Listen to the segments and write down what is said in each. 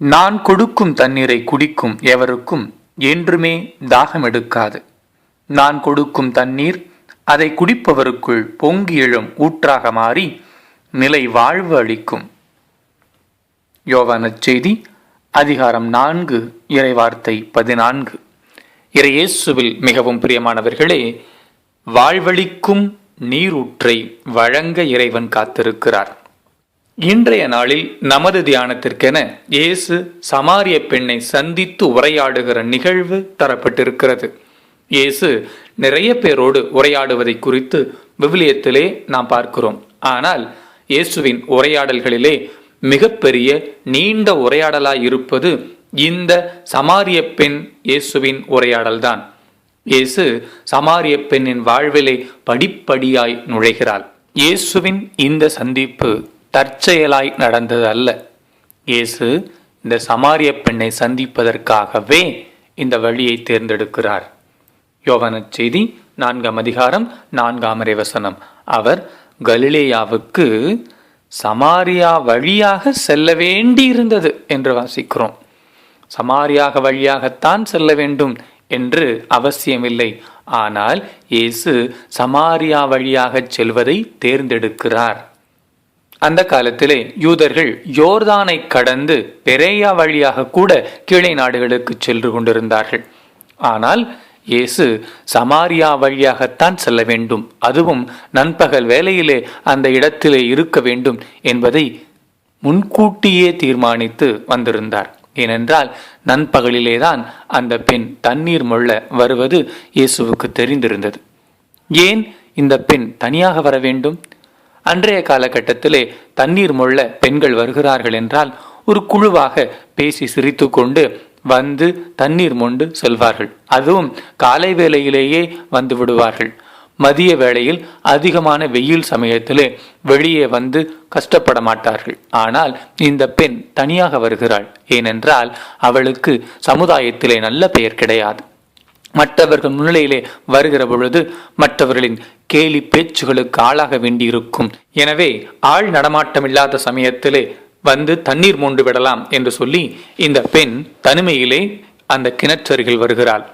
நான் கொடுக்கும் தண்ணீரை குடிக்கும் எவருக்கும் என்றுமே தாகம் எடுக்காது. நான் கொடுக்கும் தண்ணீர் அதை குடிப்பவருக்குள் பொங்கி எழும் ஊற்றாக மாறி நிலை வாழ்வு அளிக்கும். யோவான் நற்செய்தி அதிகாரம் 4 இறைவார்த்தை 14. இறையேசுவில் மிகவும் பிரியமானவர்களே, வாழ்வளிக்கும் நீரூற்றை வழங்க இறைவன் காத்திருக்கிறார். இன்றைய நாளில் நமது தியானத்திற்கென இயேசு சமாரிய பெண்ணை சந்தித்து உரையாடுகிற நிகழ்வு தரப்பட்டிருக்கிறது. இயேசு நிறைய பேரோடு உரையாடுவதை குறித்து விவிலியத்திலே நாம் பார்க்கிறோம். ஆனால் இயேசுவின் உரையாடல்களிலே மிகப்பெரிய நீண்ட உரையாடலாய் இருப்பது இந்த சமாரிய பெண் இயேசுவின் உரையாடல்தான். இயேசு சமாரிய பெண்ணின் வாழ்விலே படிப்படியாய் நுழைகிறாள். இயேசுவின் இந்த சந்திப்பு தற்செயலாய் நடந்தது அல்ல. இயேசு இந்த சமாரிய பெண்ணை சந்திப்பதற்காகவே இந்த வழியை தேர்ந்தெடுக்கிறார். யோவான் நற்செய்தி 4 அதிகாரம் 4 இறைவசனம். அவர் கலிலேயாவுக்கு சமாரியா வழியாக செல்ல வேண்டியிருந்தது என்று வாசிக்கிறோம். சமாரியா வழியாகத்தான் செல்ல வேண்டும் என்று அவசியமில்லை. ஆனால் இயேசு சமாரியா வழியாக செல்வதை தேர்ந்தெடுக்கிறார். அந்த காலத்திலே யூதர்கள் யோர்தானை கடந்து பெரேயா வழியாக கூட கீழே நாடுகளுக்கு சென்று கொண்டிருந்தார்கள். ஆனால் இயேசு சமாரியா வழியாகத்தான் செல்ல வேண்டும், அதுவும் நண்பகல் வேளையிலே அந்த இடத்திலே இருக்க வேண்டும் என்பதை முன்கூட்டியே தீர்மானித்து வந்திருந்தார். ஏனென்றால் நண்பகலிலேதான் அந்த பெண் தண்ணீர் மொள்ள வருவது இயேசுவுக்கு தெரிந்திருந்தது. ஏன் இந்த பெண் தனியாக வர வேண்டும்? அன்றைய காலகட்டத்திலே தண்ணீர் மொள்ள பெண்கள் வருகிறார்கள் என்றால் ஒரு குழுவாக பேசி சிரித்து கொண்டு வந்து தண்ணீர் மொண்டு செல்வார்கள். அதுவும் காலை வேளையிலேயே வந்து விடுவார்கள். மதிய வேளையில் அதிகமான வெயில் சமயத்திலே வெளியே வந்து கஷ்டப்பட மாட்டார்கள். ஆனால் இந்த பெண் தனியாக வருகிறாள். ஏனென்றால் அவளுக்கு சமுதாயத்திலே நல்ல பெயர் கிடையாது. மற்றவர்கள் முன்னிலையிலே வருகிற பொழுது மற்றவர்களின் கேலி பேச்சுகளுக்கு ஆளாக வேண்டியிருக்கும். எனவே ஆள் நடமாட்டமில்லாத சமயத்திலே வந்து தண்ணீர் மொண்டு விடலாம் என்று சொல்லி இந்த பெண் தனிமையிலே அந்த கிணற்றருகில் வருகிறாள்.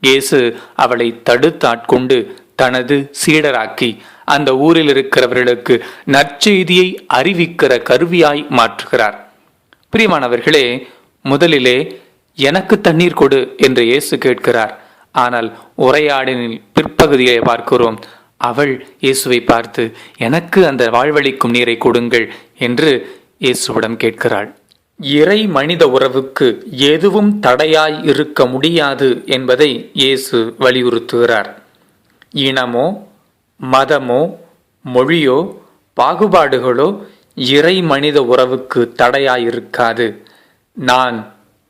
இயேசு அவளை தடுத்து ஆட்கொண்டு தனது சீடராக்கி அந்த ஊரில் இருக்கிறவர்களுக்கு நற்செய்தியை அறிவிக்கிற கருவியாய் மாற்றுகிறார். பிரியமானவர்களே, முதலிலே எனக்கு தண்ணீர் கொடு என்று இயேசு கேட்கிறார். ஆனால் உரையாடலின் பிற்பகுதியை பார்க்கிறோம். அவள் இயேசுவை பார்த்து எனக்கு அந்த வாழ்வளிக்கும் நீரை கொடுங்கள் என்று இயேசுவிடம் கேட்கிறாள். இறை மனித உறவுக்கு எதுவும் தடையாய் இருக்க முடியாது என்பதை இயேசு வலியுறுத்துகிறார். இனமோ மதமோ மொழியோ பாகுபாடுகளோ இறை மனித உறவுக்கு தடையாயிருக்காது. நான்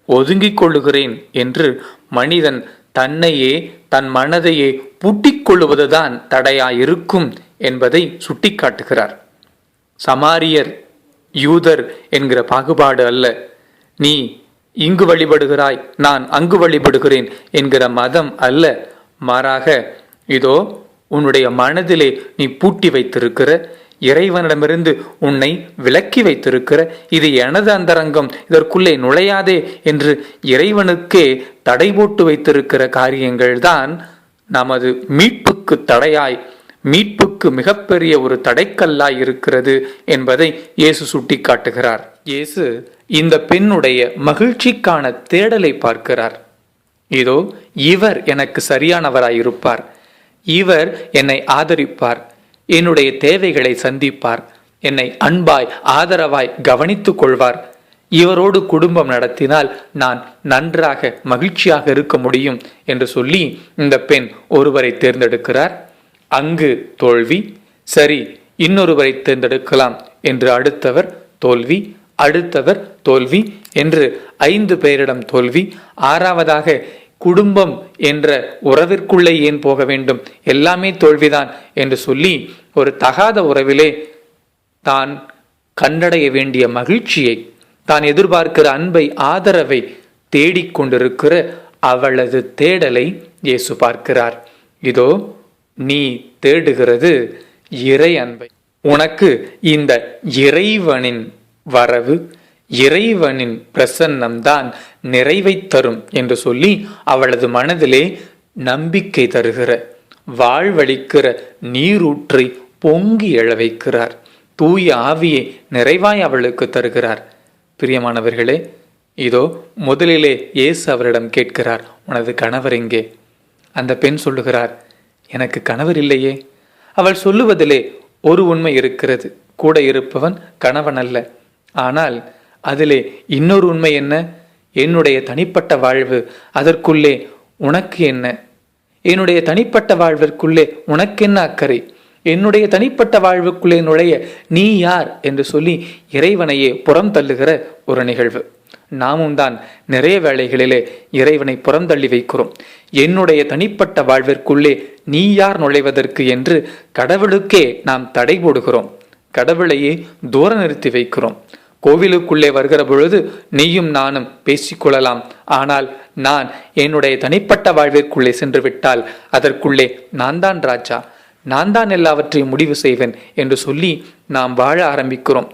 ஒதுங்கிக் கொள்ளுகிறேன் என்று மனிதன் தன்னையே தன் மனதையே பூட்டிக் கொள்ளுவதுதான் தடையாயிருக்கும் என்பதை சுட்டிக்காட்டுகிறார். சமாரியர் யூதர் என்கிற பாகுபாடு அல்ல, நீ இங்கு வழிபடுகிறாய் நான் அங்கு வழிபடுகிறேன் என்கிற மதம் அல்ல. மாறாக இதோ உன்னுடைய மனதிலே நீ பூட்டி வைத்திருக்கிற, இறைவனிடமிருந்து உன்னை விலக்கி வைத்திருக்கிற, இது எனது அந்தரங்கம், இதற்குள்ளே நுழையாதே என்று இறைவனுக்கே தடை போட்டு வைத்திருக்கிற காரியங்கள் தான் நமது மீட்புக்கு தடையாய், மீட்புக்கு மிகப்பெரிய ஒரு தடைக்கல்லாய் இருக்கிறது என்பதை இயேசு சுட்டி காட்டுகிறார். இயேசு இந்த பெண்ணுடைய மகிழ்ச்சிக்கான தேடலை பார்க்கிறார். இதோ இவர் எனக்கு சரியானவராயிருப்பார், இவர் என்னை ஆதரிப்பார், என்னுடைய தேவைகளை சந்திப்பார், என்னை அன்பாய் ஆதரவாய் கவனித்துக் கொள்வார், இவரோடு குடும்பம் நடத்தினால் நான் நன்றாக மகிழ்ச்சியாக இருக்க முடியும் என்று சொல்லி இந்த பெண் ஒருவரை தேர்ந்தெடுக்கிறார். அங்கு தோல்வி, சரி இன்னொருவரை தேர்ந்தெடுக்கலாம் என்று அடுத்தவர் தோல்வி, அடுத்தவர் தோல்வி என்று 5 பேரிடம் தோல்வி. 6வதாக குடும்பம் என்ற உறவிற்குள்ளே ஏன் போக வேண்டும், எல்லாமே தோல்விதான் என்று சொல்லி ஒரு தகாத உறவிலே தான் கண்டடைய வேண்டிய மகிழ்ச்சியை, தான் எதிர்பார்க்கிற அன்பை ஆதரவை தேடிக்கொண்டிருக்கிற அவளது தேடலை இயேசு பார்க்கிறார். இதோ நீ தேடுகிறது இறை அன்பை. உனக்கு இந்த இறைவனின் வரவு, இறைவனின் பிரசன்னம்தான் நிறைவை தரும் என்று சொல்லி அவளது மனதிலே நம்பிக்கை தருகிற வாழ்வளிக்கிற நீரூற்றை பொங்கி எழ வைக்கிறார். தூய ஆவியை நிறைவாய் அவளுக்கு தருகிறார். பிரியமானவர்களே, இதோ முதலிலே இயேசு அவரிடம் கேட்கிறார், உனது கணவர் எங்கே? அந்த பெண் சொல்லுகிறார், எனக்கு கணவர் இல்லையே. அவள் சொல்லுவதிலே ஒரு உண்மை இருக்கிறது, கூட இருப்பவன் கணவன் அல்ல. ஆனால் அதிலே இன்னொரு உண்மை என்ன? என்னுடைய தனிப்பட்ட வாழ்வு, அதற்குள்ளே உனக்கு என்ன? என்னுடைய தனிப்பட்ட வாழ்விற்குள்ளே உனக்கென்ன அக்கறை? என்னுடைய தனிப்பட்ட வாழ்வுக்குள்ளே நுழைய நீ யார் என்று சொல்லி இறைவனையே புறம் தள்ளுகிற ஒரு நிகழ்வு. நாமும் தான் நிறைய வேளைகளிலே இறைவனை புறந்தள்ளி வைக்கிறோம். என்னுடைய தனிப்பட்ட வாழ்விற்குள்ளே நீ யார் நுழைவதற்கு என்று கடவுளுக்கே நாம் தடை போடுகிறோம். கடவுளையே தூர நிறுத்தி வைக்கிறோம். கோவிலுக்குள்ளே வருகிற பொழுது நீயும் நானும் பேசிக்கொள்ளலாம். ஆனால் நான் என்னுடைய தனிப்பட்ட வாழ்விற்குள்ளே சென்று விட்டால் அதற்குள்ளே நான் தான் ராஜா, நான் தான் எல்லாவற்றையும் முடிவு செய்வேன் என்று சொல்லி நாம் வாழ ஆரம்பிக்கிறோம்.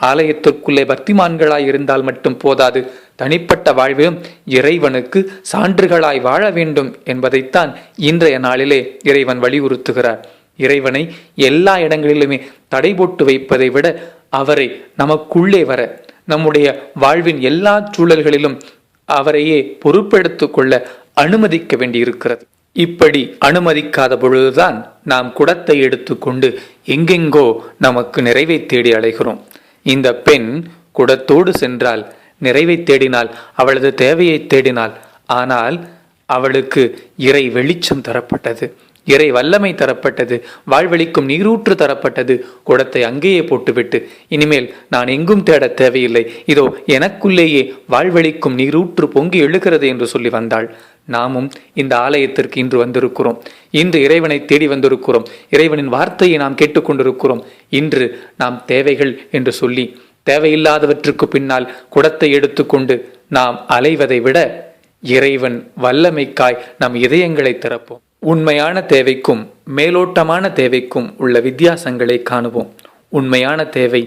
ஆலயத்திற்குள்ளே பக்திமான்களாய் இருந்தால் மட்டும் போதாது, தனிப்பட்ட வாழ்விலும் இறைவனுக்கு சான்றுகளாய் வாழ வேண்டும் என்பதைத்தான் இன்றைய நாளிலே இறைவன் வலியுறுத்துகிறார். இறைவனை எல்லா இடங்களிலுமே தடை போட்டு வைப்பதை விட அவரை நமக்குள்ளே வர, நம்முடைய வாழ்வின் எல்லா சூழல்களிலும் அவரையே பொறுப்பெடுத்து கொள்ள அனுமதிக்க வேண்டியிருக்கிறது. இப்படி அனுமதிக்காத பொழுதுதான் நாம் குடத்தை எடுத்துக்கொண்டு எங்கெங்கோ நமக்கு நிறைவை தேடி அலைகிறோம். இந்த பெண் குடத்தோடு சென்றால், நிறைவை தேடினாள், அவளது தேவையை தேடினாள். ஆனால் அவளுக்கு இறை வெளிச்சம் தரப்பட்டது, இறை வல்லமை தரப்பட்டது, வாழ்வளிக்கும் நீரூற்று தரப்பட்டது. குடத்தை அங்கேயே போட்டுவிட்டு இனிமேல் நான் எங்கும் தேட தேவையில்லை, இதோ எனக்குள்ளேயே வாழ்வளிக்கும் நீரூற்று பொங்கி எழுகிறது என்று சொல்லி வந்தாள். நாமும் இந்த ஆலயத்திற்கு இன்று வந்திருக்கிறோம். இன்று இறைவனை தேடி வந்திருக்கிறோம். இறைவனின் வார்த்தையை நாம் கேட்டுக்கொண்டிருக்கிறோம். இன்று நாம் தேவைகள் என்று சொல்லி தேவையில்லாதவற்றுக்கு பின்னால் குடத்தை எடுத்துக்கொண்டு நாம் அலைவதை விட இறைவன் வல்லமைக்காய் நம் இதயங்களை திறப்போம். உண்மையான தேவைக்கும் மேலோட்டமான தேவைக்கும் உள்ள வித்தியாசங்களை காணுவோம். உண்மையான தேவை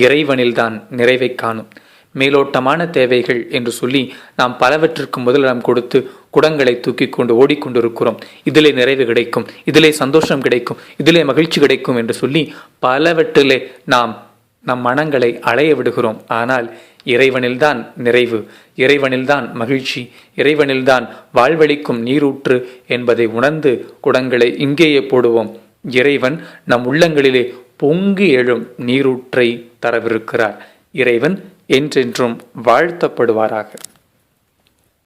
இறைவனில்தான் நிறைவை காணும். மேலோட்டமான தேவைகள் என்று சொல்லி நாம் பலவற்றிற்கு முதலிடம் கொடுத்து குடங்களை தூக்கி கொண்டு ஓடிக்கொண்டிருக்கிறோம். இதிலே நிறைவு கிடைக்கும், இதிலே சந்தோஷம் கிடைக்கும், இதிலே மகிழ்ச்சி கிடைக்கும் என்று சொல்லி பலவற்றிலே நாம் நம் மனங்களை அலைய விடுகிறோம். ஆனால் இறைவனில்தான் நிறைவு, இறைவனில்தான் மகிழ்ச்சி, இறைவனில்தான் வாழ்வளிக்கும் நீரூற்று என்பதை உணர்ந்து குடங்களை இங்கேயே போடுவோம். இறைவன் நம் உள்ளங்களிலே பொங்கி எழும் நீரூற்றை தரவிருக்கிறார். இறைவன் என்றென்றும் வாழ்த்தப்படுவாராக.